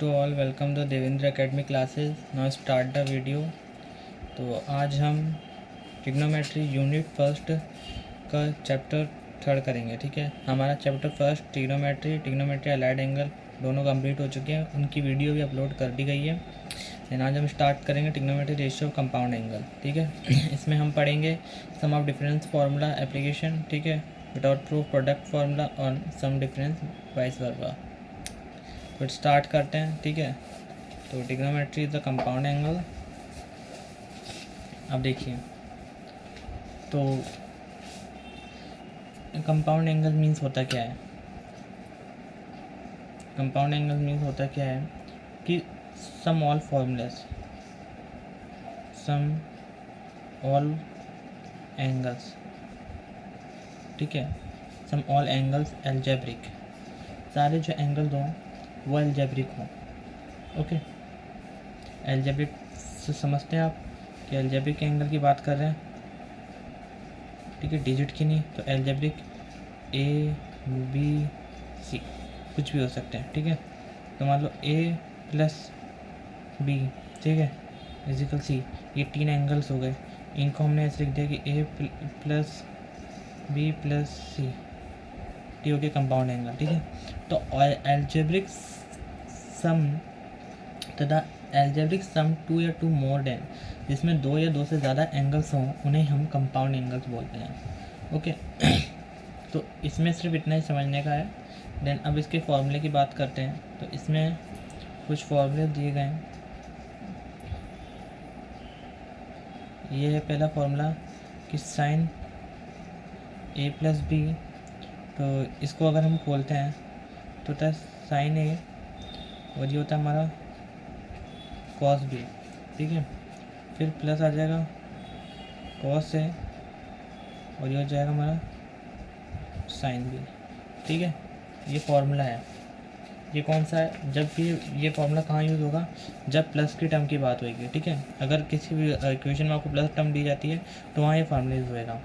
To all welcome the Devendra academy classes. Now start the video. तो आज हम trigonometry unit first का chapter third करेंगे। ठीक है, हमारा chapter first trigonometry allied angle दोनों कंप्लीट हो चुके हैं, उनकी वीडियो भी अपलोड कर दी गई है। एंड आज हम स्टार्ट करेंगे trigonometry ratio of compound angle. ठीक है, इसमें हम पढ़ेंगे सम ऑफ डिफरेंस फार्मूला एप्लीकेशन। ठीक है, विदाउट प्रूफ प्रोडक्ट फार्मूला और सम डिफरेंस वाइस वर्सा। तो स्टार्ट करते हैं। ठीक है, तो trigonometry is the compound angle. अब देखिए, तो कंपाउंड एंगल मीन्स होता क्या है। कंपाउंड एंगल मीन्स होता क्या है कि some all formulas, some all angles, ठीक है, सम ऑल एंगल्स एल्जेब्रिक, सारे जो एंगल्स हों वो एल्जेब्रिक हों। ओके, एल्जेब्रिक से समझते हैं आप कि एल्जेब्रिक एंगल की बात कर रहे हैं। ठीक है, डिजिट की नहीं, तो एल्जेब्रिक ए बी सी कुछ भी हो सकते हैं। ठीक है, तो मान लो ए प्लस बी, ठीक है, इजिकल सी, ये तीन एंगल्स हो गए। इनको हमने ऐसे लिख दिया कि ए प्लस बी प्लस सी, ये हो गया कंपाउंड एंगल। ठीक है, तो एल्जेब्रिक सम तथा एल्जेब्रिक सम टू या टू मोर देन, जिसमें दो या दो से ज़्यादा एंगल्स हों, उन्हें हम कंपाउंड एंगल्स बोलते हैं। ओके, तो इसमें सिर्फ इतना ही समझने का है। देन अब इसके फॉर्मूले की बात करते हैं। तो इसमें कुछ फॉर्मूले दिए गए हैं। ये है पहला फॉर्मूला कि साइन ए प्लस बी, तो इसको अगर हम खोलते हैं तो होता है साइन ए और ये होता है हमारा कॉस बी। ठीक है, फिर प्लस आ जाएगा कॉस ए और ये हो जाएगा हमारा साइन बी। ठीक है, ये फॉर्मूला है। ये कौन सा है, जब भी ये फॉर्मूला कहाँ यूज़ होगा, जब प्लस की टर्म की बात होगी। ठीक है, अगर किसी भी इक्वेशन में आपको प्लस टर्म दी जाती है तो वहाँ ये फार्मूला यूज़ होएगा।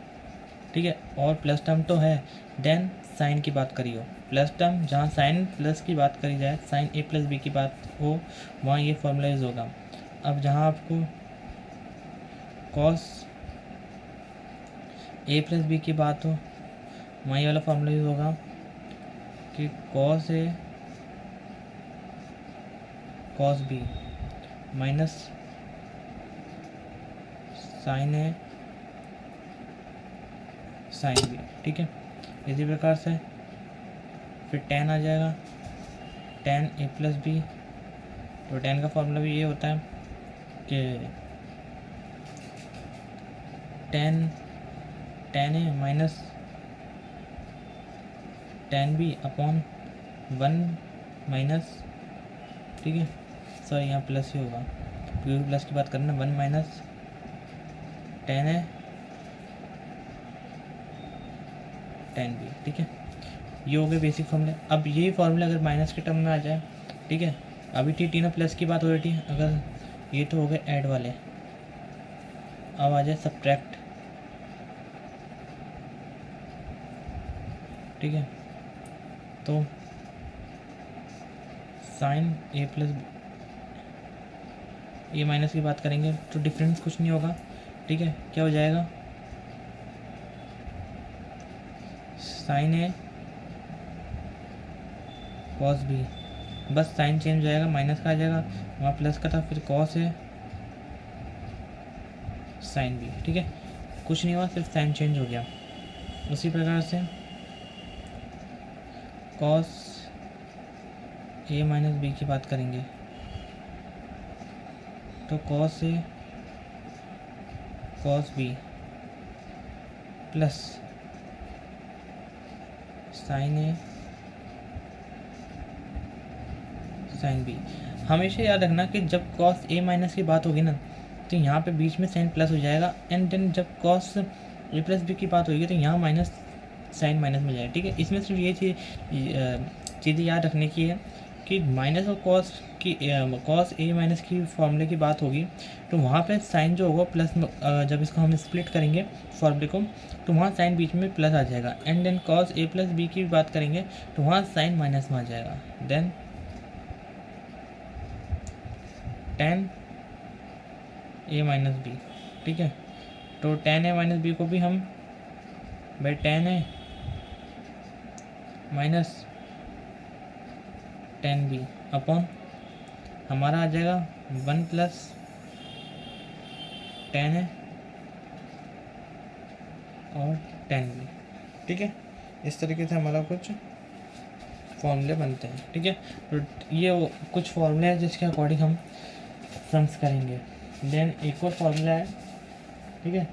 ठीक है, और प्लस टर्म तो है, देन साइन की बात करी हो, प्लस टर्म जहाँ साइन प्लस की बात करी जाए, साइन ए प्लस बी की बात हो, वहाँ ये फॉर्मूला यूज़ होगा। अब जहाँ आपको कॉस ए प्लस बी की बात हो, वहाँ ये वाला फॉर्मूला यूज़ होगा कि cos A cos B minus sine A sine B. ठीक है, इसी प्रकार से फिर टेन आ जाएगा, टेन ए प्लस बी। तो टेन का फॉर्मूला भी ये होता है कि tan A minus tan B upon one minus, ठीक है, सॉरी यहाँ प्लस ही होगा क्योंकि प्लस की बात करना, वन माइनस टेन ए टेन बी। ठीक है, ये हो गए बेसिक फॉर्मूले। अब यही फॉर्मूला अगर माइनस के टर्म में आ जाए, ठीक है, अभी टी प्लस की बात हो रही थी, अगर ये तो हो गए ऐड वाले, अब आ जाए सब्ट्रैक्ट। ठीक है, तो साइन ए प्लस ए माइनस की बात करेंगे तो डिफरेंस कुछ नहीं होगा। ठीक है, क्या हो जाएगा, साइन ए कॉस बी, बस साइन चेंज हो जाएगा, माइनस का आ जाएगा, वहाँ प्लस का था, फिर कॉस है साइन बी। ठीक है, कुछ नहीं हुआ, सिर्फ साइन चेंज हो गया। उसी प्रकार से कॉस ए माइनस बी की बात करेंगे तो cos A cos B plus sign A sine B. हमेशा याद रखना कि जब कॉस ए माइनस की बात होगी ना, तो यहाँ पे बीच में साइन प्लस हो जाएगा, एंड देन जब कॉस ए प्लस बी की बात होगी तो यहाँ माइनस साइन माइनस में जाएगा। ठीक है, इसमें सिर्फ ये चीज़ें याद रखने की है कि माइनस और कॉस ए माइनस की फॉर्मूले की बात होगी तो वहाँ पे साइन जो होगा प्लस, जब इसको हम स्प्लिट करेंगे फॉर्मूले को, तो वहाँ साइन बीच में प्लस आ जाएगा, and then cos A plus B की बात करेंगे तो वहाँ साइन माइनस में आ जाएगा। Then ten A minus B, ठीक है। तो टेन ए माइनस बी को भी हम भाई ten A minus tan B upon हमारा आ जाएगा वन प्लस टेन ए और टेन बी, ठीक है। इस तरीके से हमारा कुछ फॉर्मूले बनते हैं, ठीक है। तो ये कुछ फॉर्मूले हैं जिसके अकॉर्डिंग हम सम्स करेंगे। देन एक और फॉर्मूला है, ठीक है।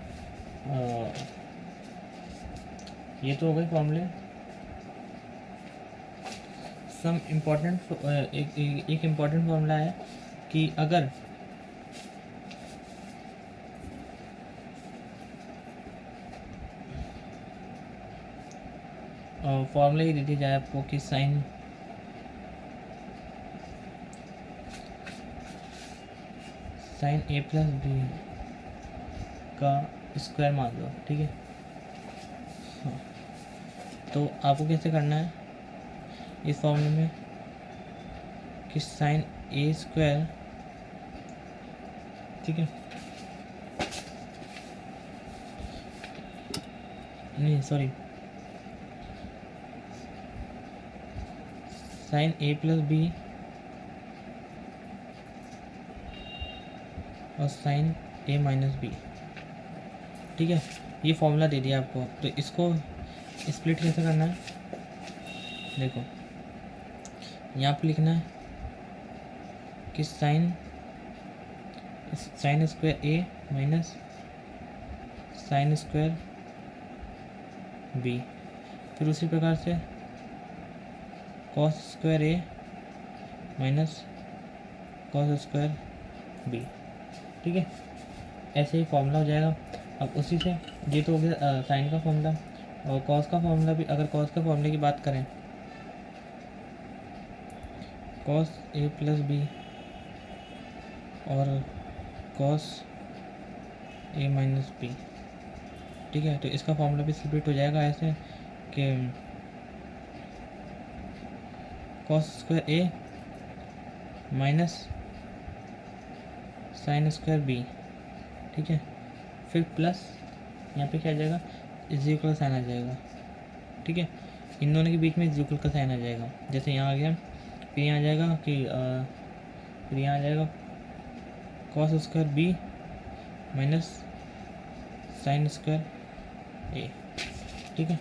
ये तो हो गए फॉर्मूले। सम इम्पोर्टेंट एक इम्पॉर्टेंट फॉर्मूला है कि अगर फॉर्मूला ही दे दिया जाए आपको कि साइन ए प्लस बी का स्क्वायर मान लो, ठीक है। हाँ, तो आपको कैसे करना है इस फॉर्मूले में कि साइन ए स्क्वायर, ठीक है, नहीं सॉरी, साइन ए प्लस बी और साइन ए माइनस बी, ठीक है। ये फॉर्मूला दे दिया आपको, तो इसको स्प्लिट कैसे करना है, देखो यहाँ पे लिखना है कि साइन स्क्वायर ए माइनस साइन स्क्वायर बी, फिर उसी प्रकार से कॉस स्क्वायर ए माइनस कॉस स्क्वायर बी, ठीक है। ऐसे ही फॉर्मूला हो जाएगा। अब उसी से ये तो हो गया साइन का फॉर्मूला, और कॉस का फॉर्मूला भी, अगर कॉस के फॉर्मूले की बात करें, कॉस ए प्लस बी और कॉस ए माइनस बी, ठीक है। तो इसका फॉर्मूला भी स्प्लिट हो जाएगा ऐसे कि कॉस स्क्वायर ए माइनस साइन स्क्वायर बी, ठीक है। फिर प्लस यहाँ पे क्या आ जाएगा, इज इक्वल का साइन आ जाएगा, ठीक है। इन दोनों के बीच में इज इक्वल का साइन आ जाएगा, जैसे यहाँ आ गया। फिर यहाँ आ जाएगा कि फिर यहाँ आ जाएगा cos square B minus sine square A, ठीक है।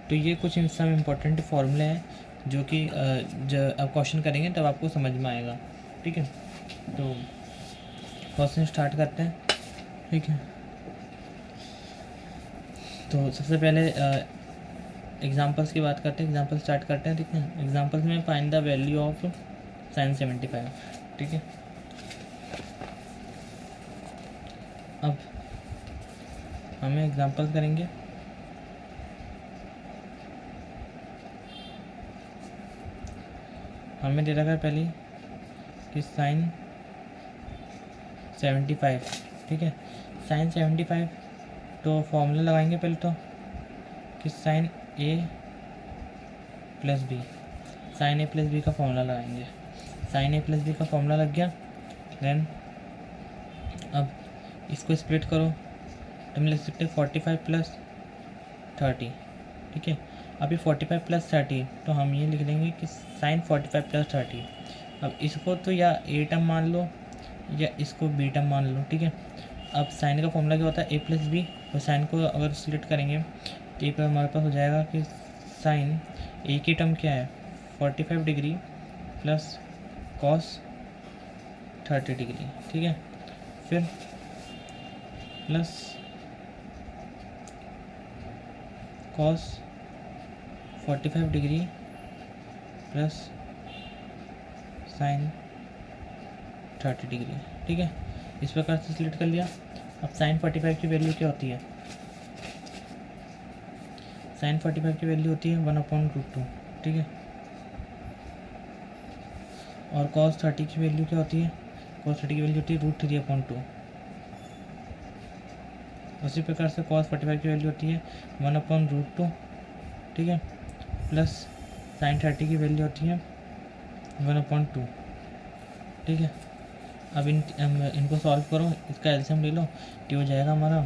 तो ये कुछ सब इम्पोर्टेंट फॉर्मूले हैं जो कि जब आप क्वेश्चन करेंगे तब आपको समझ में आएगा, ठीक है। तो क्वेश्चन स्टार्ट करते हैं, ठीक है। तो सबसे पहले एग्जांपल्स की बात करते हैं, एग्जांपल स्टार्ट करते हैं, ठीक है। एग्जांपल्स में find the value of sine 75, ठीक है। अब हमें एग्जांपल करेंगे। हमें दे रखा है पहले कि साइन 75, ठीक है। साइन 75, तो फॉर्मूला लगाएंगे पहले तो कि साइन ए प्लस बी, साइन ए प्लस बी का फॉर्मूला लगाएंगे। साइन ए प्लस बी का फॉर्मूला लग गया। देन अब इसको स्प्लिट करो तो हम लिख सकते हैं 45 प्लस 30, ठीक है। अभी 45 प्लस 30, तो हम ये लिख देंगे कि साइन 45 प्लस 30। अब इसको तो या ए टर्म मान लो या इसको बी टर्म मान लो, ठीक है। अब साइन का फॉर्मूला क्या होता है, ए प्लस बी, और साइन को अगर स्प्लिट करेंगे तो ये पर हमारे पास हो जाएगा कि साइन ए की टर्म क्या है 45 डिग्री प्लस कॉस 30 डिग्री, ठीक है। फिर plus cos 45 degree plus sign 30 degree, ठीक है। इस प्रकार से सिलेक्ट कर लिया। अब साइन 45 की वैल्यू क्या होती है, साइन 45 की वैल्यू होती है 1/√2, ठीक है। और कॉस 30 की वैल्यू क्या होती है, कॉस 30 की वैल्यू होती है √3/2। उसी प्रकार से कॉस 45 की वैल्यू होती है 1/√2, ठीक है, प्लस साइन 30 की वैल्यू होती है 1/2, ठीक है। अब इनको सॉल्व करो, इसका एलसीएम ले लो, टी हो जाएगा हमारा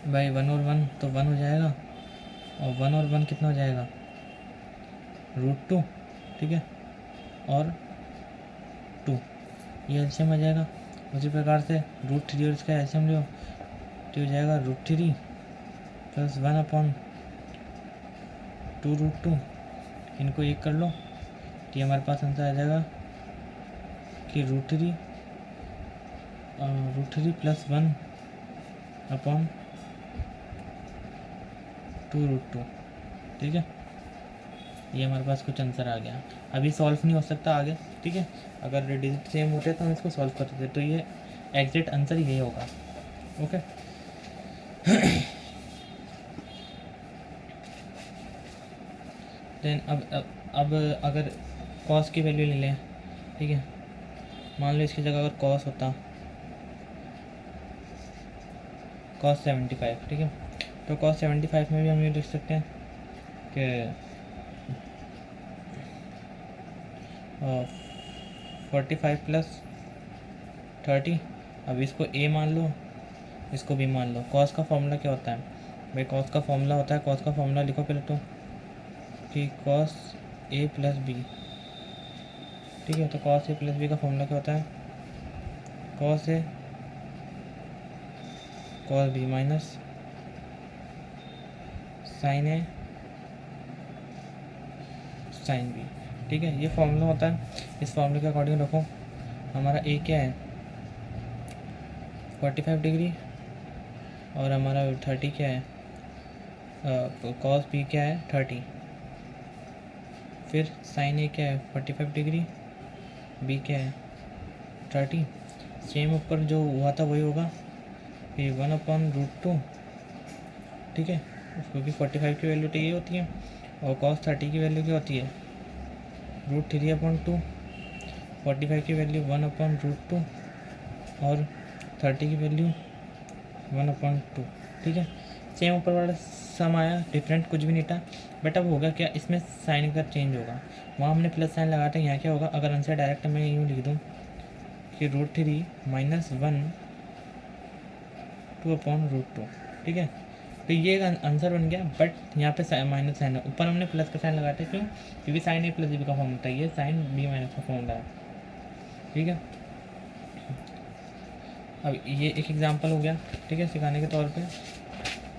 भाई 1 और 1 तो 1 हो जाएगा, और 1 और 1 कितना हो जाएगा √2, ठीक है, और 2, ये एलसीएम आ जाएगा। उसी प्रकार से √3 और इसका एलसीएम लो, तो हो जाएगा √3 + 1/2 √2, इनको एक कर लो, तो ये हमारे पास आंसर आ जाएगा कि √3 + 1/2 √2, ठीक है। ये हमारे पास कुछ आंसर आ गया। अभी सॉल्व नहीं हो सकता आगे, ठीक है, अगर डिजिट सेम होते तो हम इसको सॉल्व कर सकते, तो ये एग्जैक्ट आंसर यही होगा। ओके देन अब अगर कॉस की वैल्यू ले लें, ठीक है, मान लो इसकी जगह अगर कॉस होता cos 75, ठीक है, तो cos 75 में भी हम ये लिख सकते हैं कि 45 + 30। अब इसको a मान लो, इसको b मान लो। cos का फॉर्मूला क्या होता है भाई, cos का फॉर्मूला होता है, cos का फॉर्मूला लिखो पहले तो, कि cos a + b, ठीक है, तो cos a + b का फॉर्मूला क्या होता है, cos a cos b minus sin a sin b, ठीक है, ये फॉर्मूला होता है। इस फॉर्मूले के अकॉर्डिंग रखो, हमारा a क्या है 45 डिग्री, और हमारा 30 क्या है, cos b क्या है 30, फिर sin a क्या है 45 डिग्री, b क्या है 30, सेम ऊपर जो हुआ था वही होगा, फिर 1/√2, ठीक है, क्योंकि 45 की वैल्यू तो ये होती है, और cos 30 की वैल्यू क्या होती है √3/2, 45 की वैल्यू 1/√2, और 30 की वैल्यू 1/2, ठीक है। सेम ऊपर वाला सम आया, डिफरेंट कुछ भी नहीं था, बट अब होगा क्या, इसमें साइन का चेंज होगा, वहाँ हमने प्लस साइन लगाया था, यहाँ क्या होगा, अगर आंसर डायरेक्ट मैं यूँ लिख दूँ कि √3 - 1 2/√2, ठीक है, तो ये आंसर बन गया, बट यहाँ पे माइनस साइन है, ऊपर हमने प्लस का साइन लगाया था, क्यों, क्योंकि साइन a + b का फॉर्म होता है, ये साइन b- का फॉर्मूला है, ठीक है। अब ये एक एग्जांपल हो गया, ठीक है, सिखाने के तौर पे।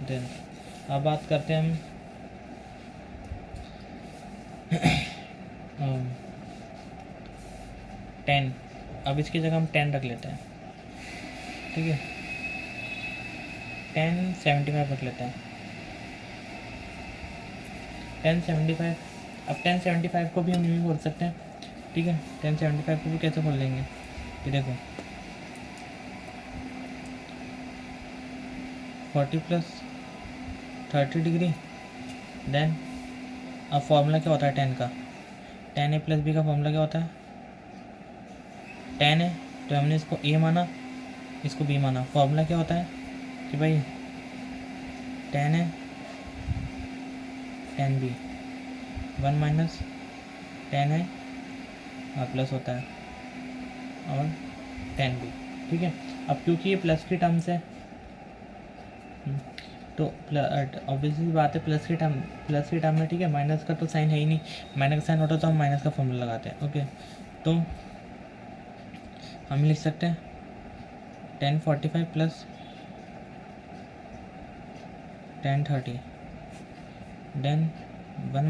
देन अब बात करते हैं हम 10, अब इसकी जगह हम 10 रख लेते हैं, ठीक है, 1075 रख लेते हैं, 1075। अब 1075 को भी हम यूँ बोल सकते हैं, ठीक है, 1075 को भी कैसे बोल लेंगे, ये देखो 40 + 30 डिग्री, देन अब फॉर्मूला क्या होता है 10 का, 10a + b का फॉर्मूला क्या होता है 10 है, तो हमने इसको a माना, इसको b माना, फॉर्मूला क्या होता है कि भाई 10 है 10b, 1 - 10 है प्लस होता है, और 10b, ठीक है। अब क्योंकि ये प्लस की टर्म्स है, तो ऑब्वियसली बात है, प्लस की टर्म में, ठीक है, माइनस का तो साइन है ही नहीं, माइनस का साइन होता तो हम माइनस का फॉर्मूला लगाते हैं, ओके, तो हम लिख सकते हैं 1045 + 1030, देन 1 -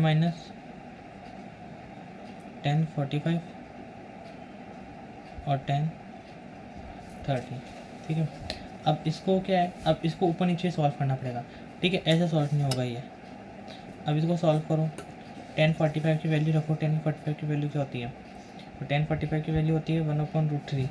1045 और 1030, ठीक है। अब इसको क्या है, अब इसको ऊपर नीचे सॉल्व करना पड़ेगा, ठीक है, ऐसे सॉल्व नहीं होगा ये। अब इसको सॉल्व करो, 1045 की वैल्यू रखो, 1045 की वैल्यू क्या होती है, तो 1045 की वैल्यू होती है 1/√3,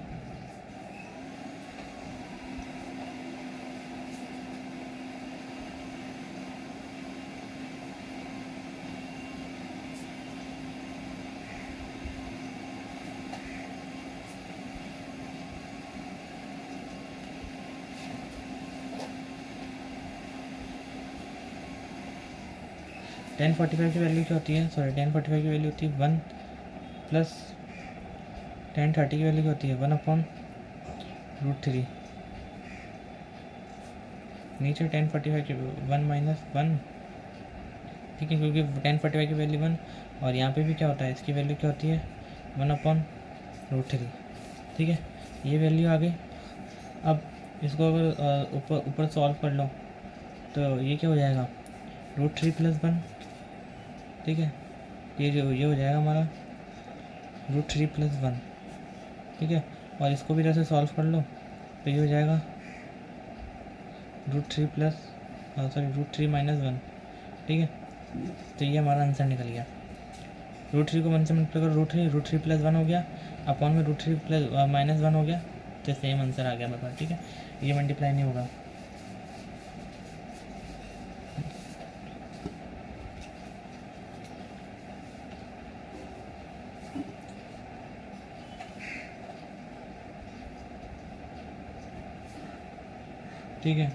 1045 की वैल्यू क्या होती है, सॉरी 1045 की वैल्यू होती है 1 + tan 30 की वैल्यू क्या होती है 1/√3। नीचे tan 45 की 1 - 1, ठीक है, क्योंकि tan 45 की वैल्यू 1, और यहाँ पे भी क्या होता है, इसकी वैल्यू क्या होती है 1/√3, ठीक है। ये वैल्यू आ गई। अब इसको अगर ऊपर सॉल्व कर लो तो ये क्या हो जाएगा √3 + 1, ठीक है। ये हो जाएगा हमारा √3 + 1, ठीक है। और इसको भी जैसे सॉल्व कर लो तो ये हो जाएगा √3 - 1, ठीक है। तो ये हमारा आंसर निकल गया। √3 को 1 से मल्टीप्लाई करो, √3 + 1 हो गया, अपॉन में √3 - 1 हो गया, तो सेम आंसर आ गया मेरे पास, ठीक है। ये मल्टीप्लाई नहीं होगा। ठीक है,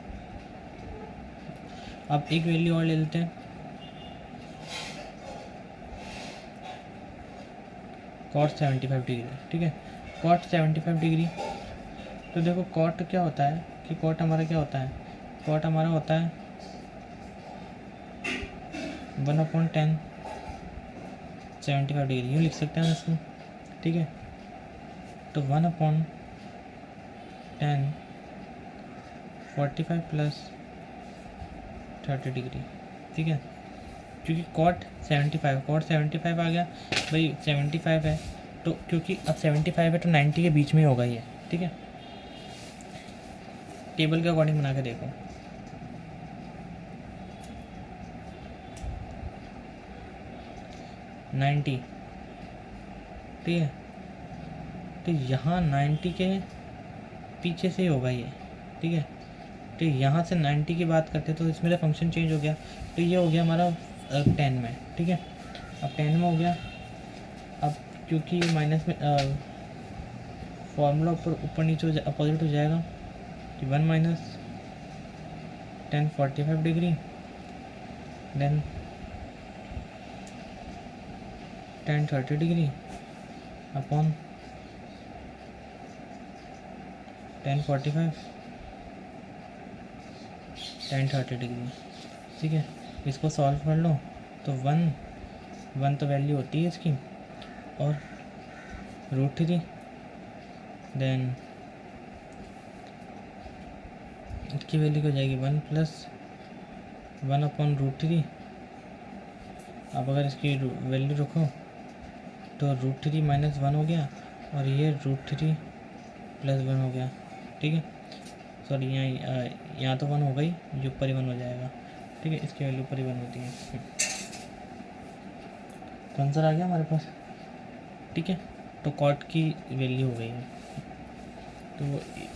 अब एक वैल्यू और ले लेते हैं, cot 75 डिग्री, ठीक है। cot 75 डिग्री, तो देखो cot क्या होता है कि cot हमारा क्या होता है, cot हमारा होता है 1/10 75 डिग्री, यूँ लिख सकते हैं इसको, ठीक है। तो 1/10 45 + 30 डिग्री, ठीक है। क्योंकि cot 75 आ गया भाई, 75 है तो, क्योंकि अब 75 है तो 90 के बीच में होगा ये, ठीक है। टेबल के अकॉर्डिंग बना के देखो, नाइन्टी, ठीक है। तो यहाँ 90 के पीछे से ही होगा ये, ठीक है। तो यहाँ से 90 की बात करते तो इसमें तो फंक्शन चेंज हो गया, तो ये हो गया हमारा 10 में, ठीक है। अब 10 में हो गया, अब क्योंकि माइनस में फॉर्मूला ऊपर नीचे अपोजिट हो जाएगा, कि 1 - 10 45 degree, then 10 30 degree upon 10 45 10 30 degree, ठीक है। इसको सॉल्व कर लो तो 1 तो वैल्यू होती है इसकी, और √3, देन इसकी वैल्यू क्या हो जाएगी 1 + 1/√3। अब अगर इसकी वैल्यू रखो तो √3 - 1 हो गया, और ये √3 + 1 हो गया, ठीक है। सॉरी, यहाँ तो 1 हो गई, जो ऊपर ही 1 हो जाएगा, ठीक है। इसकी वैल्यू ऊपर ही 1 होती है, तो आंसर आ गया हमारे पास, ठीक है। तो कॉट की वैल्यू हो गई है। तो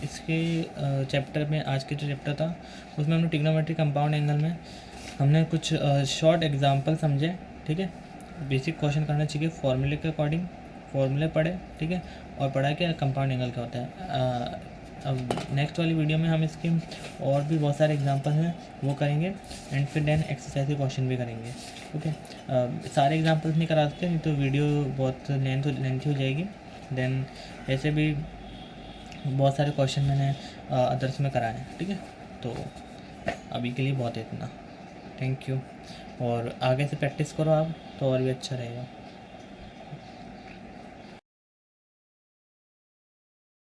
इसके चैप्टर में, आज के जो चैप्टर था उसमें हमने ट्रिग्नोमेट्री कंपाउंड एंगल में हमने कुछ शॉर्ट एग्जांपल समझे, ठीक है। बेसिक क्वेश्चन करना चाहिए फॉर्मूले के अकॉर्डिंग, फॉर्मूले पढ़े, ठीक है, और पढ़ा कि कंपाउंड एंगल क्या होता है। अब नेक्स्ट वाली वीडियो में हम इसके और भी बहुत सारे एग्जांपल हैं वो करेंगे, एंड फिर देन एक्सरसाइज के क्वेश्चन भी करेंगे, ओके। सारे एग्जांपल्स नहीं करा सकते, नहीं तो वीडियो बहुत लेंथी हो जाएगी। देन ऐसे भी बहुत सारे क्वेश्चन मैंने अदर्स में कराए हैं, ठीक है। तो अभी के लिए बहुत है इतना, थैंक यू। और आगे से प्रैक्टिस करो आप, तो और भी अच्छा रहेगा।